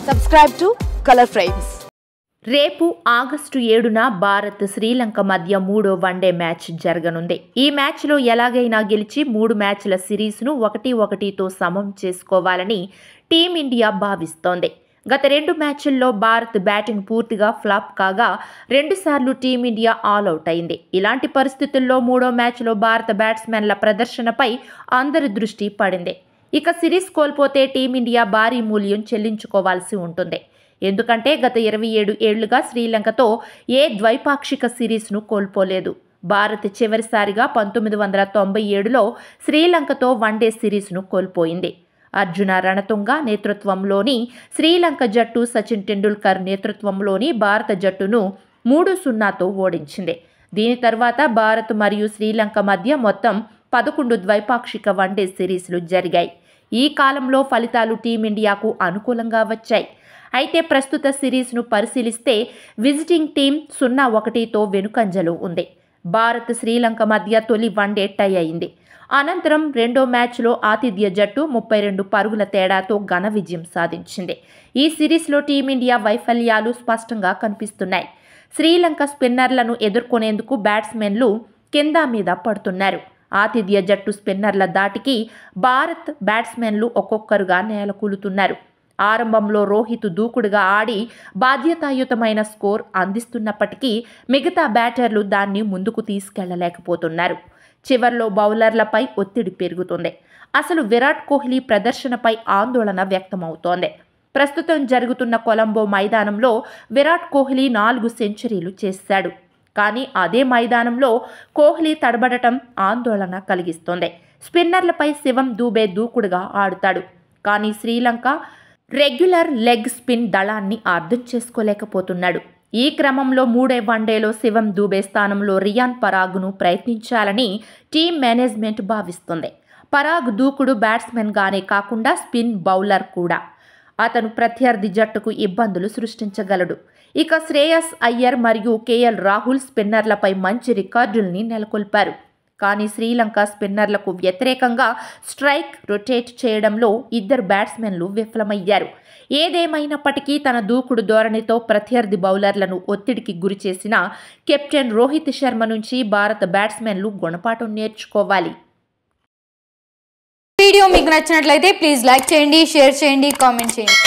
Subscribe to Color Frames. రేపు August 7న Bharat Sri Lanka మధ్య మూడో వన్డే మ్యాచ్ జరగనుంది. ఈ మ్యాచ్లో ఎలాగైనా గెలిచి 3 మ్యాచ్ల సిరీస్ను 1-1తో సమం చేసుకోవాలని టీమిండియా భావిస్తోంది. గత 2 మ్యాచ్ల్లో భారత్ బ్యాటింగ్ పూర్తిగా ఫ్లాప్ కాగా 2 సార్లు టీమిండియా ఆల్అవుట్ అయింది. ఇలాంటి పరిస్థితుల్లో మూడో మ్యాచ్లో భారత బ్యాట్స్మెన్ల ప్రదర్శనపై అందరి దృష్టి పడింది. ఇక సిరీస్ కోల్పోతే టీమిండియా భారీ మూల్యం చెల్లించుకోవాల్సి ఉంటుంది. ఎందుకంటే గత 27 ఏళ్లుగా శ్రీలంకతో ఏ ద్వైపాక్షిక సిరీస్ను కోల్పోలేదు. భారత్ చివరిసారిగా 1997లో శ్రీలంకతో వన్డే సిరీస్ను కోల్పోయింది. అర్జున రణతుంగ నేతృత్వంలోని శ్రీలంక జట్టు సచిన్ టెండూల్కర్ నేతృత్వంలోని భారత జట్టును 3-0తో ఓడించింది. దీని తర్వాత భారత్ మరియు శ్రీలంక మధ్య మొత్తం 11 ద్వైపాక్షిక వన్డే సిరీస్లు జరిగాయి. ఈ కాలంలో ఫలితాలు టీమిండియాకు అనుకూలంగా వచ్చాయి. అయితే ప్రస్తుత సిరీస్ను పరిశీలిస్తే విజిటింగ్ టీం 0-1తో వెనుకంజలో ఉంది. భారత్ శ్రీలంక మధ్య తొలి వన్డే టై అయింది. అనంతరం రెండో మ్యాచ్లో ఆతిథ్య జట్టు 32 పరుగుల తేడాతో ఘన విజయం సాధించింది. ఈ సిరీస్లో టీమిండియా వైఫల్యాలు స్పష్టంగా కనిపిస్తున్నాయి. శ్రీలంక స్పిన్నర్లను ఎదుర్కొనేందుకు బ్యాట్స్మెన్లు కింద మీద పడుతున్నారు. ఆతిథ్య జట్టు స్పిన్నర్ల దాటికి భారత్ బ్యాట్స్మెన్లు ఒక్కొక్కరుగా నేలకూలుతున్నారు. ఆరంభంలో రోహిత్ దూకుడుగా ఆడి బాధ్యతాయుతమైన స్కోర్ అందిస్తున్నప్పటికీ మిగతా బ్యాటర్లు దాన్ని ముందుకు తీసుకెళ్లలేకపోతున్నారు. చివర్లో బౌలర్లపై ఒత్తిడి పెరుగుతుంది. అసలు విరాట్ కోహ్లీ ప్రదర్శనపై ఆందోళన వ్యక్తమవుతోంది. ప్రస్తుతం జరుగుతున్న కొలంబో మైదానంలో విరాట్ కోహ్లీ 4 సెంచరీలు చేశాడు. కానీ అదే మైదానంలో కోహ్లీ తడబడటం ఆందోళన కలిగిస్తోంది. స్పిన్నర్లపై శివం దూబే దూకుడుగా ఆడుతాడు. కానీ శ్రీలంక రెగ్యులర్ లెగ్ స్పిన్ దళాన్ని అర్థం చేసుకోలేకపోతున్నాడు. ఈ క్రమంలో మూడో వన్డేలో శివం దూబే స్థానంలో రియాన్ పరాగ్ను ప్రయత్నించాలని టీం మేనేజ్మెంట్ భావిస్తుంది. పరాగ్ దూకుడు బ్యాట్స్మెన్గానే కాకుండా స్పిన్ బౌలర్ కూడా. అతను ప్రత్యర్థి జట్టుకు ఇబ్బందులు సృష్టించగలడు. ఇక శ్రేయస్ అయ్యర్ మరియు కేఎల్ రాహుల్ స్పిన్నర్లపై మంచి రికార్డుల్ని నెలకొల్పారు. కానీ శ్రీలంక స్పిన్నర్లకు వ్యతిరేకంగా స్ట్రైక్ రొటేట్ చేయడంలో ఇద్దరు బ్యాట్స్మెన్లు విఫలమయ్యారు. ఏదేమైనప్పటికీ తన దూకుడు ధోరణితో ప్రత్యర్థి బౌలర్లను ఒత్తిడికి గురిచేసిన కెప్టెన్ రోహిత్ శర్మ నుంచి భారత బ్యాట్స్మెన్లు గుణపాఠం నేర్చుకోవాలి. వీడియో మీకు నచ్చినట్లయితే ప్లీజ్ లైక్ చేయండి, షేర్ చేయండి, కామెంట్ చేయండి.